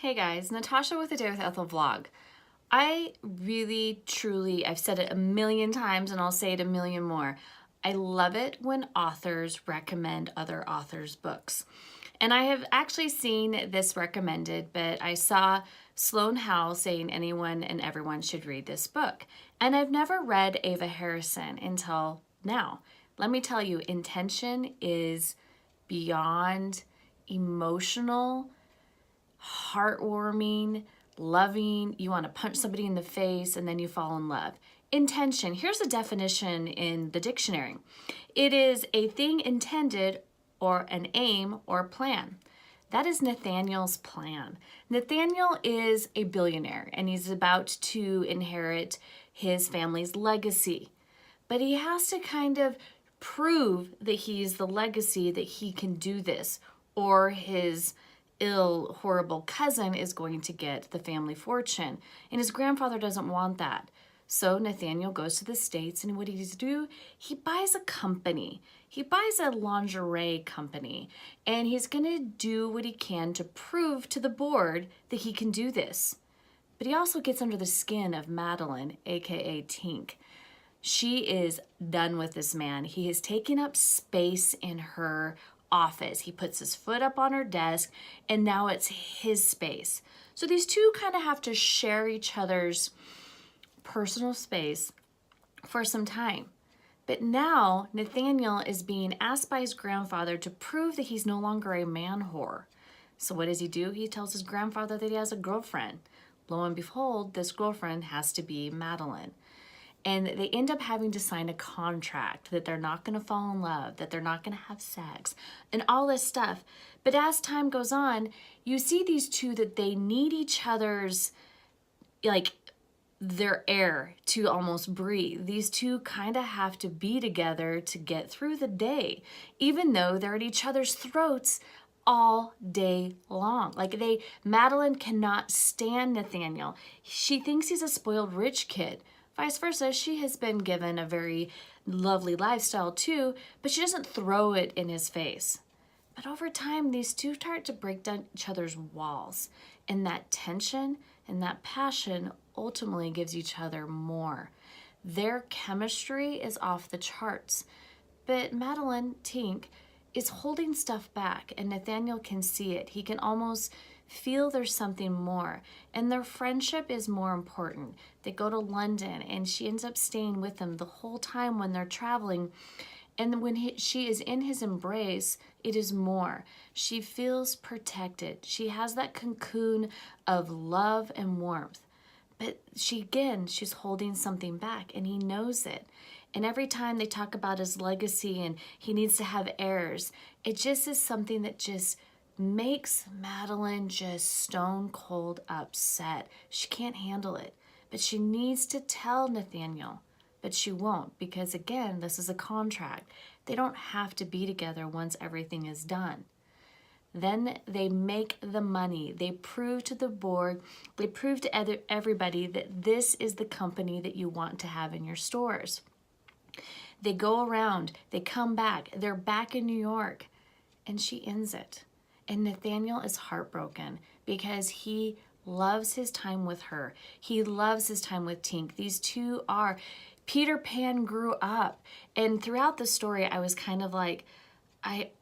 Hey guys, Natasha with A Day with Ethel vlog. I really, truly, I've said it a million times and I'll say it a million more. I love it when authors recommend other authors' books. And I have actually seen this recommended, but I saw Sloan Howell saying anyone and everyone should read this book. And I've never read Ava Harrison until now. Let me tell you, Intention is beyond emotional, heartwarming, loving. You want to punch somebody in the face and then you fall in love. Intention, here's a definition in the dictionary. It is a thing intended or an aim or plan. That is Nathaniel's plan. Nathaniel is a billionaire and he's about to inherit his family's legacy. But he has to kind of prove that he's the legacy, that he can do this, or his horrible cousin is going to get the family fortune. And his grandfather doesn't want that. So Nathaniel goes to the States, and what does he do? He buys a company. He buys a lingerie company, and he's gonna do what he can to prove to the board that he can do this. But he also gets under the skin of Madeline, aka Tink. She is done with this man. He is taking up space in her office. He puts his foot up on her desk and now it's his space. So these two kind of have to share each other's personal space for some time. But now Nathaniel is being asked by his grandfather to prove that he's no longer a man whore. So what does he do? He tells his grandfather that he has a girlfriend. Lo and behold, this girlfriend has to be Madeline. And they end up having to sign a contract that they're not going to fall in love, that they're not going to have sex, and all this stuff. But as time goes on, you see these two that they need each other's, like, their air to almost breathe. These two kind of have to be together to get through the day, even though they're at each other's throats all day long. Madeline cannot stand Nathaniel. She thinks he's a spoiled rich kid. Vice versa, she has been given a very lovely lifestyle too, but she doesn't throw it in his face. But over time, these two start to break down each other's walls, and that tension and that passion ultimately gives each other more. Their chemistry is off the charts, but Madeline, Tink, is holding stuff back, and Nathaniel can see it. He can almost feel there's something more, and their friendship is more important. They go to London and she ends up staying with him the whole time when they're traveling, and when she is in his embrace, it is more. She feels protected. She has that cocoon of love and warmth, but she's holding something back, and he knows it. And every time they talk about his legacy and he needs to have heirs, it just is something that just makes Madeline just stone cold upset. She can't handle it, but she needs to tell Nathaniel, but she won't, because again, this is a contract. They don't have to be together once everything is done. Then they make the money. They prove to the board, they prove to everybody that this is the company that you want to have in your stores. They go around, they come back, they're back in New York, and she ends it. And Nathaniel is heartbroken because he loves his time with her. He loves his time with Tink. These two are, Peter Pan grew up. And throughout the story, I was kind of like,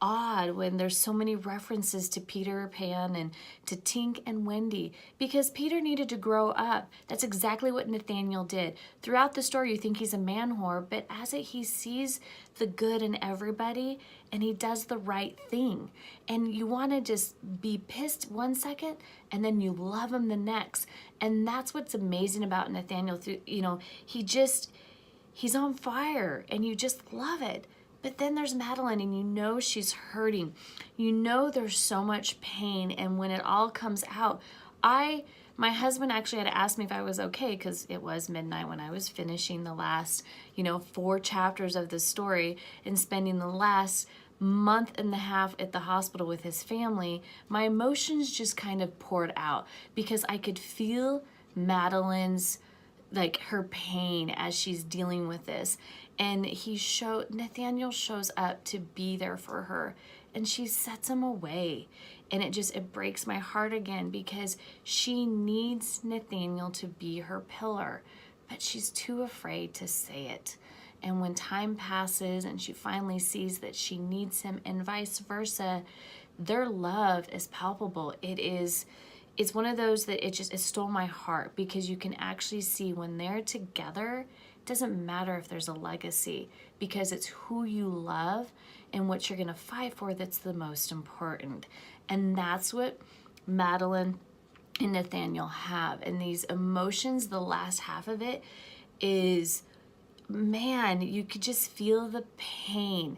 awed when there's so many references to Peter Pan and to Tink and Wendy, because Peter needed to grow up. That's exactly what Nathaniel did. Throughout the story, you think he's a man whore, but he sees the good in everybody and he does the right thing. And you want to just be pissed one second and then you love him the next. And that's what's amazing about Nathaniel. He's on fire and you just love it. But then there's Madeline, and you know she's hurting. You know there's so much pain, and when it all comes out, my husband actually had to ask me if I was okay, because it was midnight when I was finishing the last, 4 chapters of the story and spending the last month and a half at the hospital with his family. My emotions just kind of poured out because I could feel Madeline's, her pain as she's dealing with this. And Nathaniel shows up to be there for her, and she sets him away. And it breaks my heart again, because she needs Nathaniel to be her pillar, but she's too afraid to say it. And when time passes and she finally sees that she needs him, and vice versa, their love is palpable. It's one of those that it stole my heart, because you can actually see when they're together, it doesn't matter if there's a legacy, because it's who you love and what you're going to fight for that's the most important. And that's what Madeline and Nathaniel have. And these emotions, the last half of it is, man, you could just feel the pain.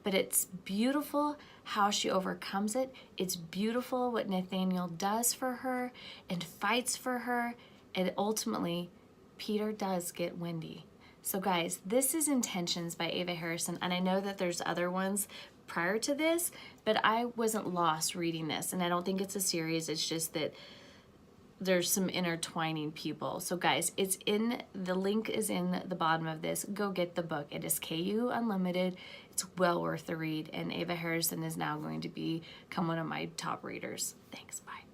But it's beautiful how she overcomes it. It's beautiful what Nathaniel does for her and fights for her. And ultimately, Peter does get windy. So guys, this is Intentions by Ava Harrison. And I know that there's other ones prior to this, but I wasn't lost reading this. And I don't think it's a series. It's just that there's some intertwining people. So guys, the link is in the bottom of this. Go get the book. It is KU Unlimited. It's well worth the read. And Ava Harrison is now going to become one of my top readers. Thanks, bye.